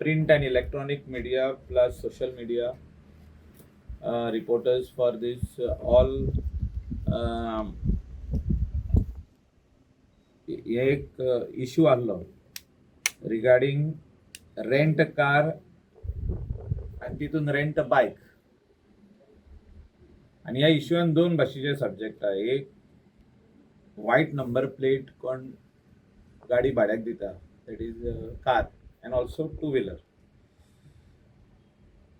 print and electronic media plus social media reporters for this all एक issue आलो regarding rent car आणि तितून rent bike. आणि ह्या इश्यून दोन भाशेचे सब्जेक्ट आहे. एक व्हाईट नंबर प्लेट कोण गाडी भाड्याक दिता, that is car and also two wheeler.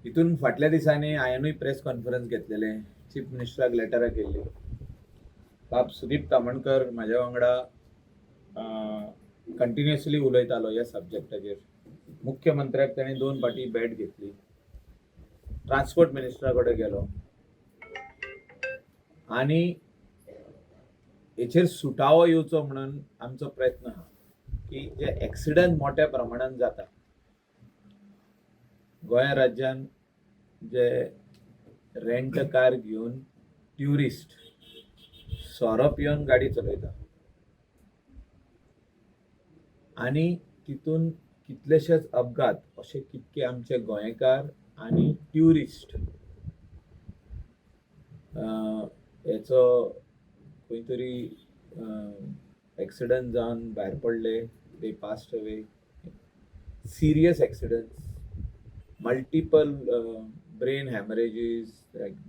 हितून फाटल्या दिसांनी हांवेंनूय प्रेस कॉन्फरन्स घेतलेले, चीफ मिनिस्टराक लेटरां केल्ली. बाब सुदीप तामणकर म्हाज्या वांगडा कंटिन्युअसली उलयतालो ह्या सब्जेक्टाचेर. मुख्यमंत्र्याक ताणें 2 फावटी भेट घेतली, ट्रान्सपोर्ट मिनिस्टरा कडेन गेलो आणि हेचेर सुटावो येवचो म्हणून आमचो प्रयत्न आहा की जे एक्सिडंट मोठ्या प्रमाणात जाता गोंय राज्यान, जे रेंट कार घेवन ट्युरिस्ट सोरोप येवन गाडी चलयता आणि तितून कितलेशेच अपघात असे कितके आमचे गोंयकार आणि ट्युरिस्ट हेचो खंय तरी एक्सिडंट जावन भायर पडले, they passed away. Serious accidents, multiple brain haemorrhages,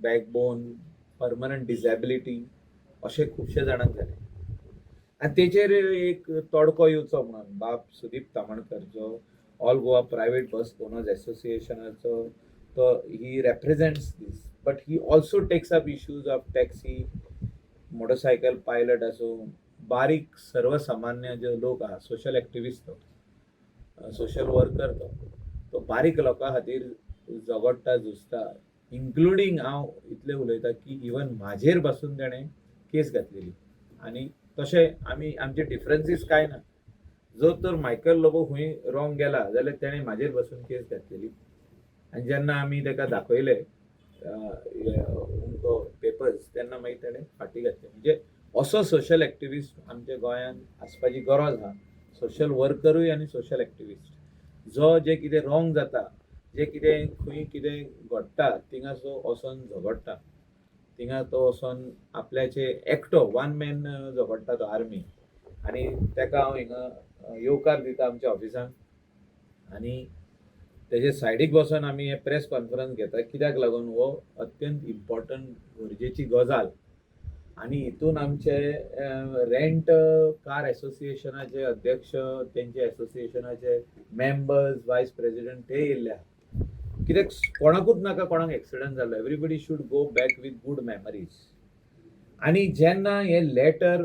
backbone, permanent disability असे खुबशे जाणांक जाले. आणि तेचेर एक तोडको येवचो म्हणून बाब सुदीप तामणकर जो all Goa private bus owners एसोसिएशनाचो तो ही represents this, but he also takes up issues of taxi, motorcycle pilot असो, बारीक सर्वसामान्य जे लोक आहा, सोशल एक्टिविस्ट तो, सोशल वर्कर तो बारीक लोकां खातीर झगडटा, झुजता. इन्क्लुडींग हांव इतलें उलयता की इवन म्हाजेर पासून ताणें केस घातलेली. आणि तशें आमी आमचे डिफरन्सीस कांय ना. जो तर मायकल लोबो खंय रॉंग गेला जाल्यार ताणें म्हाजेर पासून केस घातलेली. आनी जेन्ना आमी ताका दाखयले पेपर्स तेन्ना मागीर ताणें फाटीं घातले. म्हणजे असो सोशल एक्टिविस्ट आमच्या गोंयांत आसपाची गरज आहा. सोशल वर्करूय आनी सोशल एक्टिविस्ट जो जे कितें रॉंग जाता, जे कितें खंय कितें घडटा थिंगासो वचोन झगडटा, थिंगा तो वचोन आपल्याचे एकटो वन मॅन झगडटा तो आर्मी. आनी ताका हांव हिंगा येवकार दिता आमच्या ऑफिसांत आनी तेजे सायडीक बसून आमी हे प्रेस कॉन्फरन्स घेता. कित्याक लागून हो अत्यंत इम्पॉर्टंट गरजेची गजाल. आणि हितून आमचे रेंट कार एसोसिएशनाचे अध्यक्ष, तेंचे एसोसिएशनाचे मेंबर्स, वायस प्रेसिडेंट ते येयल्ले आहा. कित्याक कोणाकूच नाका कोणाक एक्सिडंट जालो. Everybody should go back with good memories. आणि जेन्ना हे लेटर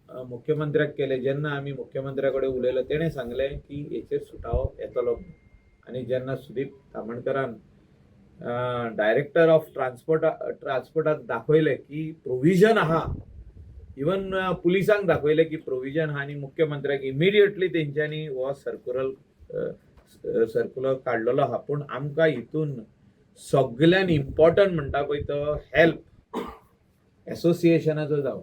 मुख्यमंत्र्याक केले, जेन्ना आमी मुख्यमंत्र्या कडेन उलयलो, तेणें सांगलें की हेचेर सुटावो येतलो. आणि जेन्ना सुदीप तामणकरान डायरेक्टर ऑफ ट्रान्सपोर्टाक दाखयलें की प्रोविजन आहा, इवन पुलिसांक दाखयलें की प्रोविजन आहा, आनी मुख्यमंत्र्याक इमिडिएटली तेंच्यांनी हो सर्क्युलर काडलेलो आहा. पूण आमकां हितून सगळ्यान इम्पॉर्टंट म्हणटा पळय तो हेल्प एसोसिएशनाचो जावं.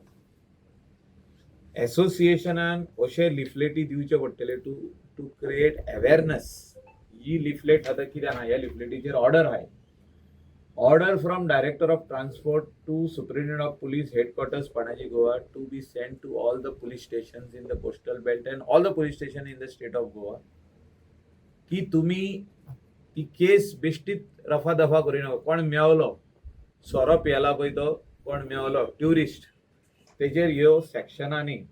एसोसिएशनान अशे लिफलेटी दिवचे पडटले टू क्रिएट अवेअरनेस. ही लिफलेट आतां कितें आहा, ह्या लिफलेटीचेर ऑर्डर आहाय. Order from director of transport to superintendent of police headquarters Panaji Goa to be send to all the police stations in the coastal belt and all the police station in the state of Goa की तुमी ती केस बेश्टीत रफा दफा करिनाका. कोण मेवलो, सोरोप येला पळय तो कोण मेवलो ट्युरिस्ट, तेजेर ह्यो सेक्शनांनी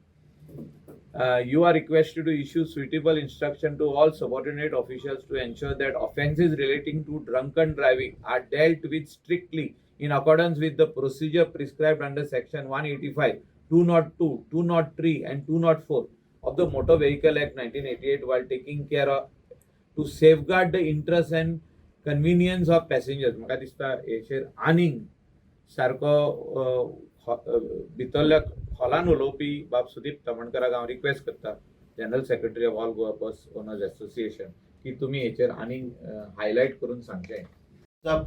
you are requested to issue suitable instruction to all subordinate officials to ensure that offences relating to drunken driving are dealt with strictly in accordance with the procedure prescribed under section 185, 202, 203 and 204 of the Motor Vehicle Act 1988 while taking care of to safeguard the interests and convenience of passengers. म्हाका दिसता हेचेर आनीक सारको भितरल्या खोलान उलोवपी बाब सुदीप तामणकराक हांव request करता, general secretary of all Goa bus owners association, की तुमी हेचेर आनीक हायलायट करून सांगचें.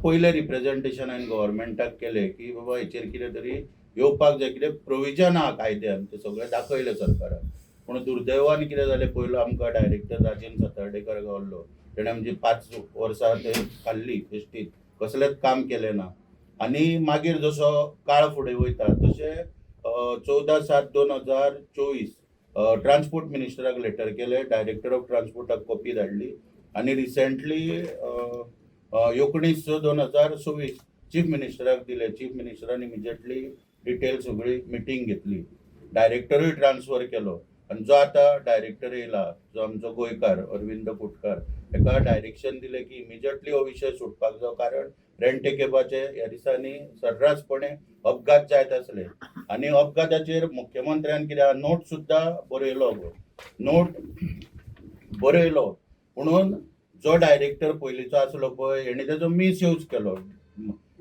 पयले रिप्रेझेंटेशन हांवें गव्हर्मेंटाक केलें की बाबा हेचेर कितें तरी येवपाक जाय, कितें प्रोविजन आहा कायद्यान तें सगळें दाखयलें सरकाराक. पूण दुर्दैवान कितें जालें, पयलो आमकां डायरेक्टर राजेंद्र सातर्डेकर गावल्लो, तेणें आमची 5 वर्सां ते खाल्ली एसटीत, कसलेंच काम केलें ना. आनी मागीर जसो काळ फुडें वयता तशें 14/7/2024 ट्रान्सपोर्ट मिनिस्टराक लेटर केलें, डायरेक्टर ऑफ ट्रान्सपोर्टाक कॉपी धाडली आनी रिसेंटली 19/6/2026 चीफ मिनिस्टराक दिले. चीफ मिनिस्टरान इमिजिएटली डिटेल सगळी मिटींग घेतली, डायरेक्टरूय ट्रान्सफर केलो आनी जो आतां डायरेक्टर येयला, जो आमचो गोंयकार अरविंद कुटकार, हेका डायरेक्शन दिलें की इमिजिएटली हो विशय सुटपाक जाय, कारण रेंट ए कॅबाचे ह्या दिसांनी सर्रासपणे अपघात जायत आसले आनी अपघाताचेर मुख्यमंत्र्यान कितें नोट सुद्दां बरयलो, म्हणून जो डायरेक्टर पयलींचो आसलो पळय हेणे तेजो मिसयूज केलो.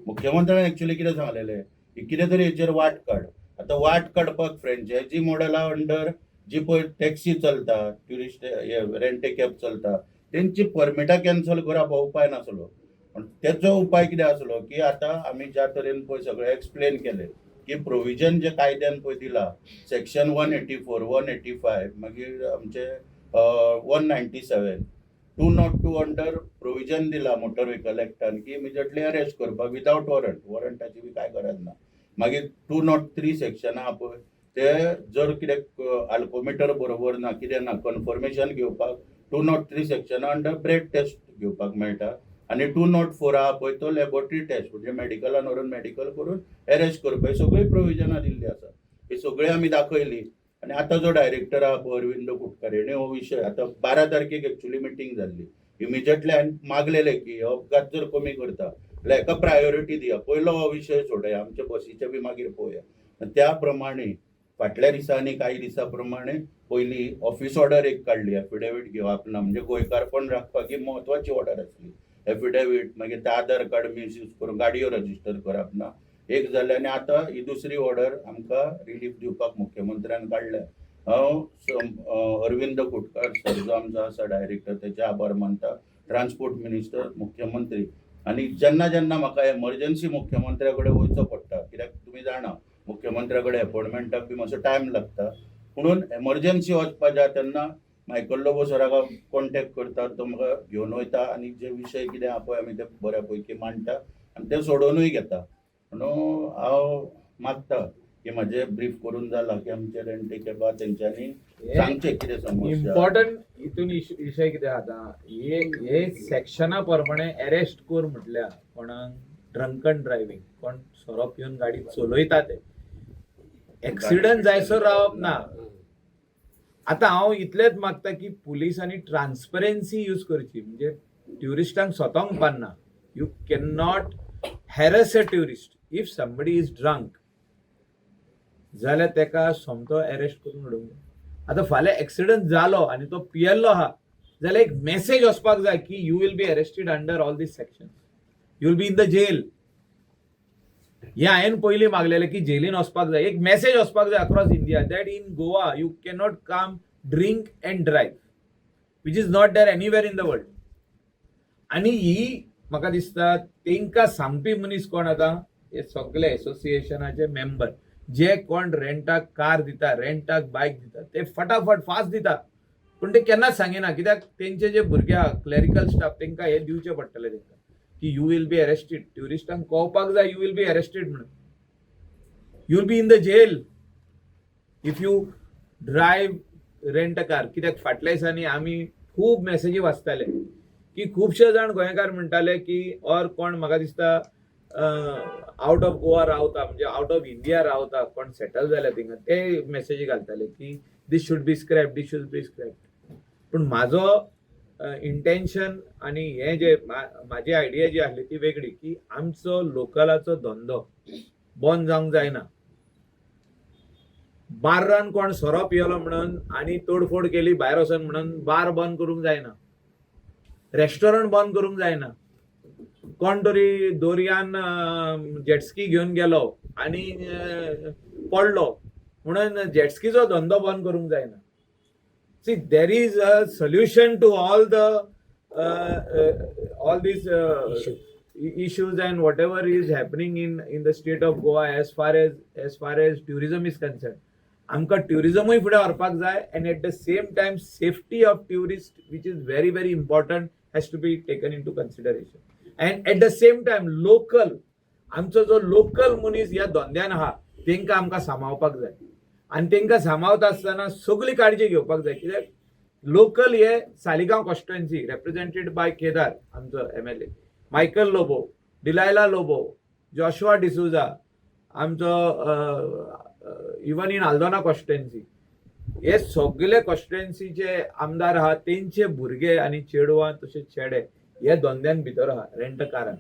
मुख्यमंत्र्यान एक्चुअली कितें सांगलेलें की कितें तरी हेचेर वाट काड. आतां वाट काडपाक फ्रँचायझी मॉडेला अंडर जी पळय टॅक्सी चलता, ट्युरिस्ट रेंट ए कॅब चलता, तेंची परमिटां कॅन्सल करप हो उपाय नासलो. पण तेचो उपाय कितें आसलो की आतां आमी ज्या तरेन पळय सगळें एक्सप्लेन केलें की प्रोविजन जे कायद्यान पळय दिला, सेक्शन 184, 185, मागीर आमचे 197, 202 अंडर प्रोविजन दिला मोटर व्हेकल एक्टान की इमिजिएटली अरेस्ट करपाक विदाउट वॉरंटाची बी कांय गरज ना. मागीर 203 सेक्शन आहा पळय ते जर कितें अल्कोमिटर बरोबर ना, कितें ना, कन्फर्मेशन घेवपाक 203 सेक्शन अंडर ब्रेड टेस्ट घेवपाक मेळटा आनी 204 आहा पळय तो लॅबोरेटरी टेस्ट, म्हणजे मेडिकलान व्हरून मेडिकल करून अरेस्ट करपाक सगळी प्रोविजनां दिल्ली आसा. ही सगळी आमी दाखयली आनी आतां जो डायरेक्टर आहा पळय अरविंद कुटकार हेणे हो विशय आतां 12 तारखेक एक्चुअली मिटींग जाल्ली. इमिजिएटली हांवें मागलेलें की अपघात जर कमी करता जाल्यार हेका प्रायोरिटी दिया, पयलो हो विशय सोडया, आमच्या बसीचे बी मागीर पळोवया. त्या प्रमाणे फाटल्या दिसांनी कांय दिसा प्रमाणे पयली ऑफिस ऑर्डर एक काडली, एफिडेवीट घेवप ना, म्हणजे गोंयकारपण राखपाक ही म्हत्वाची ऑर्डर आसली. एफिडेवीट मागीर ते आधार कार्ड मिसयूज करून गाडयो रजिस्टर करप ना, एक जालें. आनी आतां ही दुसरी ऑर्डर आमकां रिलीफ दिवपाक मुख्यमंत्र्यान काडल्या. हांव अरविंद कुटकार सर जो आमचो आसा डायरेक्टर तेचे आभार मानता, ट्रान्सपोर्ट मिनिस्टर, मुख्यमंत्री. आनी जेन्ना जेन्ना म्हाका एमर्जन्सी मुख्यमंत्र्या कडेन वयचो पडटा, कित्याक तुमी जाणा मुख्यमंत्र्या कडेन अपॉयंटमेंटाक बी मातसो टायम लागता, म्हणून एमर्जन्सी वचपा जाय तेन्ना मायकल लोबो सराक कॉन्टॅक्ट करता, तो म्हाका घेवन वयता आनी जे विशय कितें आहा पळय आमी ते बऱ्या पैकी मांडटा आनी ते सोडोनूय घेता. म्हणून हांव मागता की म्हाजें ब्रीफ करून जाला की आमचे रेंट ए कॅबा तेंच्यांनी सांगचें कितें समस्या. इम्पॉर्टंट हितून विशय कितें आतां हे सेक्शना प्रमाणे अरेस्ट कर म्हटल्यार कोणाक ड्रंकन ड्रायव्हिंग, कोण सोरो पिवन गाडी चलयता ते एक्सिडंट जायसर रावप ना. आतां हांव इतलेंच मागता की पुलिसांनी ट्रान्सपरन्सी यूज करची, म्हणजे ट्युरिस्टांक स्वताक बांदना. You can not harass a tourist. If somebody is drunk जाल्यार तेका सोमतो अरेस्ट करून उडोवंक जाय. आतां फाल्यां एक्सिडंट जालो आनी तो पियेल्लो आहा जाल्यार एक मेसेज वचपाक जाय की you will be arrested under all this section, you will be in the jail. हे हांवें पयलीं मागलेलें की जेलीन वचपाक जाय, एक मेसेज वचपाक जाय across India that in Goa you cannot come drink and drive, which is not there anywhere in the world. आनी ही म्हाका दिसता तेंकां सांगपी मनीस कोण आतां, हे सगळे एसोसिएशनाचे मेंबर जे कोण रेंटाक कार दिता, रेंटाक बायक दिता, ते फटाफट फास्ट दिता, पूण ते केन्नाच सांगिना. कित्याक तेंचे जे भुरगे आहा क्लॅरिकल स्टाफ तेंकां हे दिवचे पडटले तेंकां की यू विल बी अरेस्टेड. ट्युरिस्टांक कळपाक जाय यू विल बी अरेस्टेड म्हणून, you will be in the jail if you drive rent a car. कित्याक फाटल्या दिसांनी आमी खूब मेसेजी वाचताले की खुबशे जाण गोंयकार म्हणटाले की ऑर कोण म्हाका दिसता आउट ऑफ गोवा रावता, म्हणजे आउट ऑफ इंडिया रावता, कोण सेटल जाल्या थिंगा, ते मेसेजी घालताले की this should be scrap, this should be scrap. पूण म्हाजो इंटेन्शन आनी हे जे म्हाजी आयडिया जी आसली ती वेगळी की आमचो लोकलाचो धंदो बंद जावंक जायना. बार्रान कोण सोरो पियलो म्हणून आनी तोडफोड केली भायर वचून म्हणून बार बंद करूंक जायना, रेस्टॉरंट बंद करूंक जायना. कोण तरी दोरयान जेटस्की घेवन गेलो आनी पडलो म्हणून जेटस्कीचो धंदो बंद करूंक जायना. See, there is a solution to all these issues and whatever is happening in the state of Goa as far as tourism is concerned. आमकां ट्युरिजमूय फुडें व्हरपाक जाय, and at the same time safety of tourists, which is very very important, has to be taken into consideration. And at the same time local, आमचो जो local मनीस ह्या धंद्यान आहा तांकां आमकां सांबाळपाक जाय. आनी तांकां सांबाळता आसतना सगळी काळजी घेवपाक जाय. कित्याक लोकल हे Saligao constituency represented by Kedar, आमचो MLA, Michael Lobo, Delilah Lobo, Joshua D'Souza, आमचो इवन इन आल्दोना कॉन्स्टिट्युएन्सी, हे सगळे कॉन्स्टिट्युएन्सीचे आमदार आहा तेंचे भुरगे आनी चेडवां तशेंच चेडे हे धंद्यान भितर आहा रेंटकारान.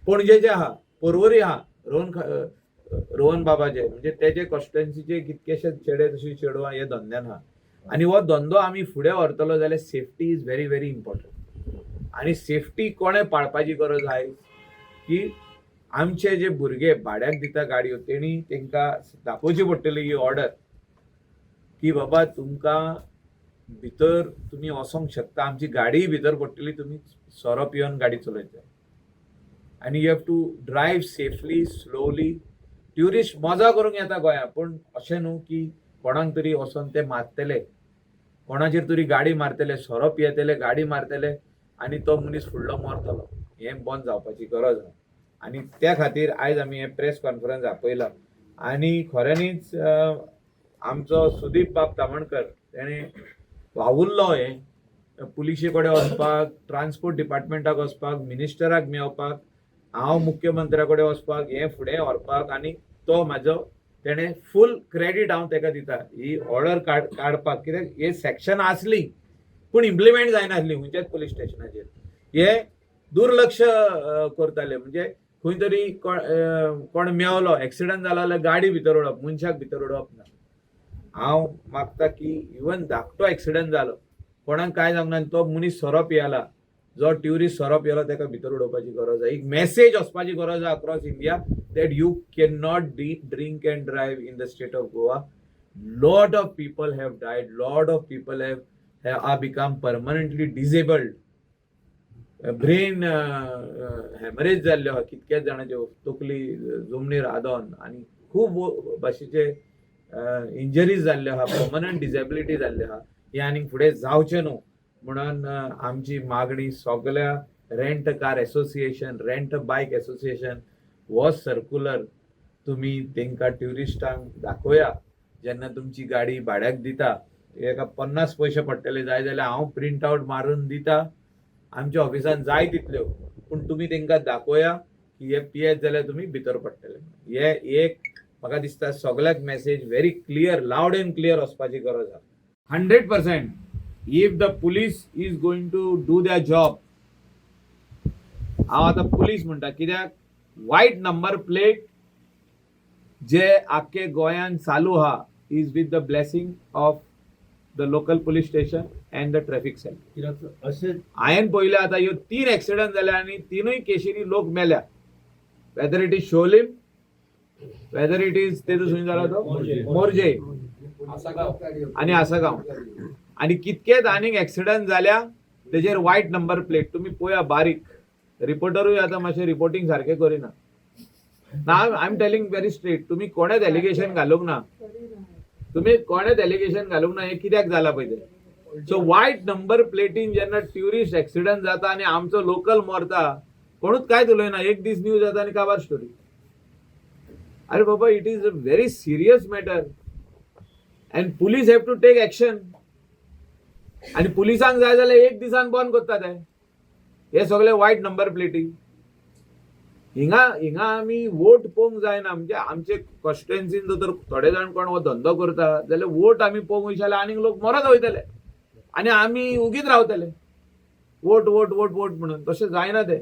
पणजेचे आहा, पर्वरी आहा, रोहन बाबाचे, म्हणजे तेजे कॉन्स्टिट्युएन्सीचे कितकेशेच चेडे तशी चेडवां हे धंद्यान आहा. आनी हो धंदो आमी फुडें व्हरतलो जाल्यार safety is very very important. आनी सेफ्टी कोणें पाळपाची गरज आहा की आमचे जे भुरगे भाड्याक दिता गाडयो तेणी तांकां दाखोवची पडटली ही ऑर्डर की बाबा तुमकां भितर तुमी वचोंक शकता, आमची गाडी भितर पडटली, तुमी सोरो पिवन गाडी चलयता. आनी you have to drive safely, slowly. Tourist मजा करूंक येता गोंयांत, पूण अशें न्हू की कोणाक तरी वचोन ते मारतले, कोणाचेर तरी गाडी मारतले, सोरो पियेतले, गाडी मारतले आनी तो मनीस फुडलो मरतलो. हें बंद जावपाची गरज आहा. आनी त्या खातीर आयज आमी हें प्रेस कॉन्फरन्स आपयलां. आनी खऱ्यांनीच आमचो सुदीप बाब तामणकर तेणें वावुरलो हें पुलिशे कडेन वचपाक, ट्रान्सपोर्ट डिपार्टमेंटाक वचपाक, मिनिस्टराक मेळपाक, हांव मुख्यमंत्र्या कडेन वचपाक, हें फुडें व्हरपाक. आनी तो म्हाजो तेणें फूल क्रेडीट हांव ताका दिता ही ऑर्डर काडपाक. कित्याक हे सेक्शनां आसलीं पूण इम्प्लिमेंट जायनासलीं खंयच्याच पुलीस स्टेशनाचेर. हे दुर्लक्ष करताले. म्हणजे खंय तरी कोण मेवलो, एक्सिडंट जालो जाल्यार गाडी भितर उडोवप, मनशाक भितर उडोवप ना. हांव मागता की इवन धाकटो एक्सिडंट जालो, कोणाक कांय जावंक ना, तो मनीस सोरो पियेला, जो ट्युरिस्ट सोरो पियेलो ताका भितर उडोवपाची गरज आहा. एक मेसेज वचपाची गरज आहा across India that you cannot drink and drive in the state of Goa. Lot of people have died. Lot of people have become permanently disabled. Brain hemorrhage जाल्ले आहा कितकेच जाणांचे, तकली जमनीर आदोन आनी खूब भाशेचे इंजरीज जाल्ले आहा, परमनंट डिसेबिलिटी जाल्ले आहा. हे आनीक फुडें जावचें न्हू म्हणून आमची मागणी सगळ्या रेंट कार एसोसिएशन, रेंट बायक एसोसिएशन हो सर्क्युलर तुम्ही तांकां ट्युरिस्टांक दाखोवया. जेन्ना तुमची गाडी भाड्याक दिता, एका 50 पयशे पडटले, जाय जाल्यार हांव प्रिंट आवट मारून दिता आमच्या ऑफिसान जाय तितल्यो, पूण तुमी तांकां दाखोवया की हे पियेत जाल्यार तुमी भितर पडटले. हे एक म्हाका दिसता सगळ्याक message very clear, loud and clear वचपाची गरज आहा. 100% if the police is going to do their job, हांव आतां पुलीस म्हणटा कित्याक व्हाईट नंबर प्लेट जे आख्खे गोंयान चालू आहा is with the blessing of the local police station and the traffic cell. हांवें पळयलें आतां ह्यो 3 एक्सिडंट जाल्या आनी 3य केशींनी लोक मेल्या. Whether it is Sholim, whether it is Teju खंय जालो तो मोर्जे आनी आसागांव, आनी कितकेच आनीक एक्सिडंट जाल्या तेजेर व्हाईट नंबर प्लेट. तुमी पळया बारीक, रिपोर्टरूय आता मातशें रिपोर्टिंग सारकें करिना. I am telling very straight, तुम्ही कोणेच एलिगेशन घालूंक ना, तुम्ही कोणेच एलिगेशन घालूंक ना. हे कित्याक जाला पळय ते. सो व्हाईट नंबर प्लेटीन जेन्ना ट्युरिस्ट एक्सिडंट जाता आनी आमचो लोकल मरता, कोणूच कांयच उलयना. एक दीस न्यूज जाता आनी काबार स्टोरी. अरे बाबा, it is a very serious matter and police have to take action. आनी पुलिसांक जाय जाल्यार एक दिसान बंद करता ते हे सगळे व्हाईट नंबर प्लेटी. हिंगा आमी वोट पळोवंक जायना. म्हणजे आमचे कॉन्स्टिट्युएन्सीन जर थोडे जाण कोण हो धंदो करता जाल्यार वोट आमी पळोवंक वयचे जाल्यार आनीक लोक मरत वयतले आनी आमी उगीच रावतले वोट वोट वोट वोट म्हणून. तशें जायना ते.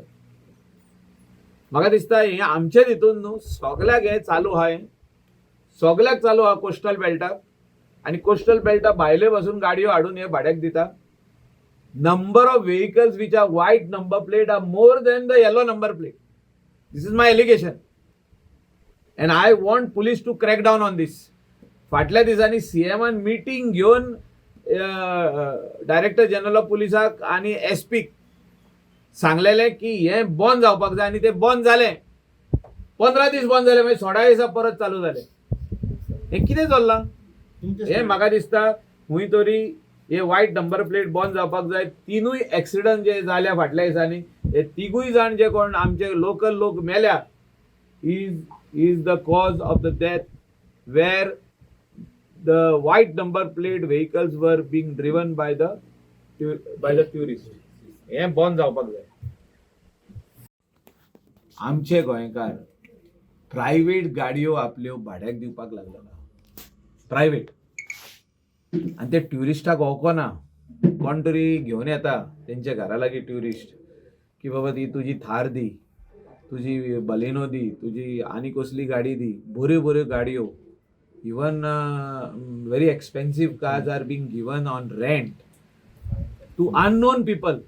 म्हाका दिसता हे आमचेच हितून न्हू, सगळ्याक हे चालू आहा. सगळ्याक चालू आहा कोस्टल बेल्टाक. आनी कोस्टल बेल्टा भायले पासून गाडयो हाडून हे भाड्याक दिता. Number of vehicles which are white number plate are more than the yellow number plate. This is my allegation. And I want police to crack down on this. फाटल्या दिसांनी CMन मीटिंग घेवन डायरेक्टर जनरल ऑफ पुलिसाक आनी SP सांगलेलें की हे बंद जावपाक जाय आनी ते बंद जालें. 15 दीस बंद जाले, मागीर 16 दिसा परत चालू जाले. हे कितें चल्लां? हे म्हाका दिसता खंय तरी हे व्हाईट नंबर प्लेट बंद जावपाक जाय. तिनूय एक्सिडंट जे जाल्या फाटल्या दिसांनी, हे तिगूय जाण जे कोण आमचे लोकल लोक मेल्या, is the cause of the death where the white number plate vehicles were being driven by the tourists. हे बंद जावपाक जाय. आमचे गोंयकार प्रायव्हेट गाडयो आपल्यो भाड्याक दिवपाक लागला. प्रायव्हेट, आणि ते ट्युरिस्टाक वळखना. कोण तरी घेवन येता तेंच्या घरा लागीं ट्युरिस्ट, की बाबा ती तुजी थार दी, तुजी बलेनो दी, तुजी आनी कसली गाडी दी. बऱ्यो बऱ्यो गाडयो, even very expensive cars are being given on rent to unknown people.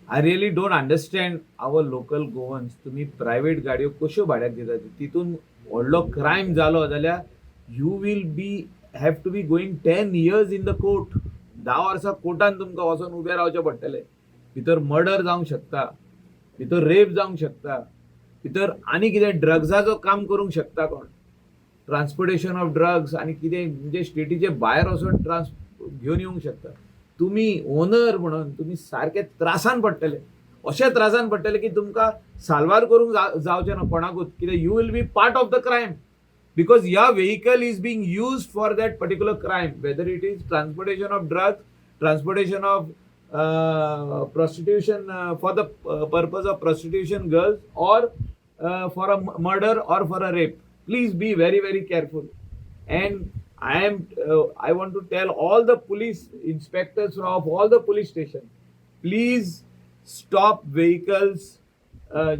I really don't understand our local Goans. तुम्ही प्रायव्हेट गाडयो कश्यो भाड्याक दितात? तितून व्हडलो क्रायम जालो जाल्यार you will have to be going 10 years in the court. 10 वर्सां कोर्टान तुमकां वचून उबें रावचें पडटलें. भितर मर्डर जावंक शकता, भितर रेप जावंक शकता, भितर आनी कितें ड्रग्साचो काम करूंक शकता कोण, ट्रान्सपोर्टेशन ऑफ ड्रग्स आनी कितें म्हणजे स्टेटीचे भायर वचून घेवन येवंक शकता. तुम्ही ओनर म्हणून तुम्ही सारखे त्रासान पडटले. अशे त्रासान पडटले की तुमकां साल्वार करूंक जावचें ना कोणाकूच, कित्याक you will be part of the crime. because your vehicle is being used for that particular crime, whether it is transportation of drugs, transportation of prostitution for the purpose of prostitution girls, or for a murder or for a rape. Please be very very careful. And I want to tell all the police inspectors of all the police stations, please stop vehicles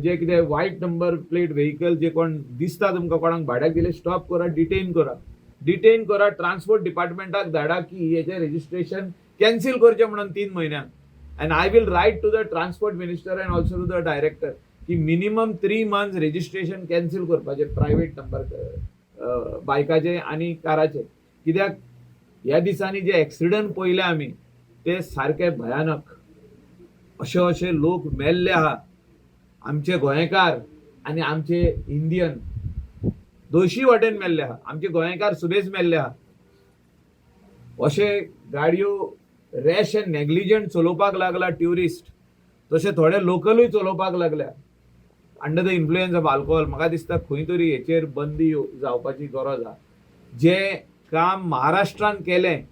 जे कितें white number plate vehicle जे कोण दिसता तुमकां कोणाक भाड्याक दिले, stop करा, detain करा. ट्रान्सपोर्ट डिपार्टमेंटाक धाडा की हेचें रजिस्ट्रेशन कॅन्सील करचें म्हणून 3 म्हयन्यान. And I will write to the transport minister and also to the director की मिनिमम 3 months रजिस्ट्रेशन कॅन्सील करपाचें प्रायव्हेट नंबर बायकाचे आनी काराचे. कित्याक ह्या दिसांनी जे एक्सिडंट पळयले आमी ते सारके भयानक. अशे लोक मेल्ले आहा, आमचे गोंयकार आनी आमचे इंडियन दोशी वाटेन मेल्ले आहा. आमचे गोंयकार सुबेज मेल्ले आहा. अशे गाडयो रॅश एंड नेग्लिजंट चलोवपाक लागला ट्युरिस्ट, तशे थोडे लोकलूय चलोवपाक लागल्या under the influence of alcohol. म्हाका दिसता खंय तरी हेचेर बंदी जावपाची गरज आहा. जे काम महाराष्ट्रान केलें,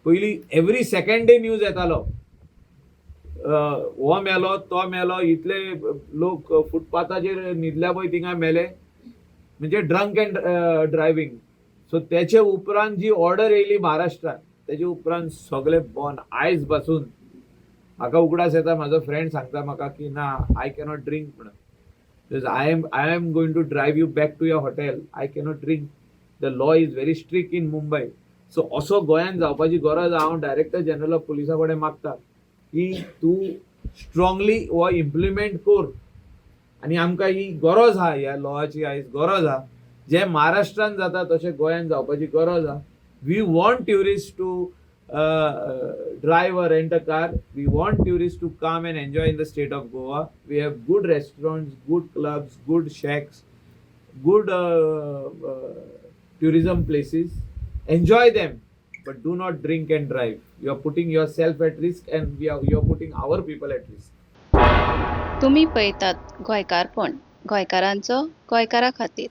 पयलीं एवरी सेकंड डे न्यूज येतालो हो मेलो तो मेलो, इतले लोक फुटपाथाचेर न्हिदल्या पळय थिंगा मेले, म्हणजे ड्रंक अँड ड्रायव्हिंग. सो तेचे उपरांत जी ऑर्डर येयली महाराष्ट्रात, तेजे उपरांत सगळे बंद. आयज पासून म्हाका उगडास येता, म्हाजो फ्रेंड सांगता म्हाका की ना, आय कॅनॉट ड्रिंक म्हणून. Because I am going to drive you back to your hotel. I cannot drink. The law is very strict in Mumbai. So असो गोंयांत जावपाची गरज हांव डायरेक्टर जनरल ऑफ पुलिसा कडेन मागता की तूं स्ट्रॉंगली हो इम्प्लिमेंट कर. आनी आमकां ही गरज आहा, ह्या लॉची आयज गरज आहा. जे महाराष्ट्रान जाता तशें गोंयांत जावपाची गरज आहा. We want tourist to drive or rent a car. We want tourists to come and enjoy in the state of Goa. We have good restaurants, good clubs, good shacks, good tourism places. Enjoy them, but do not drink and drive. You are putting yourself at risk, and you are putting our people at risk. तुम्ही पळयतात गोंयकारपण, गोंयकारांचो गोंयकारा खातीर.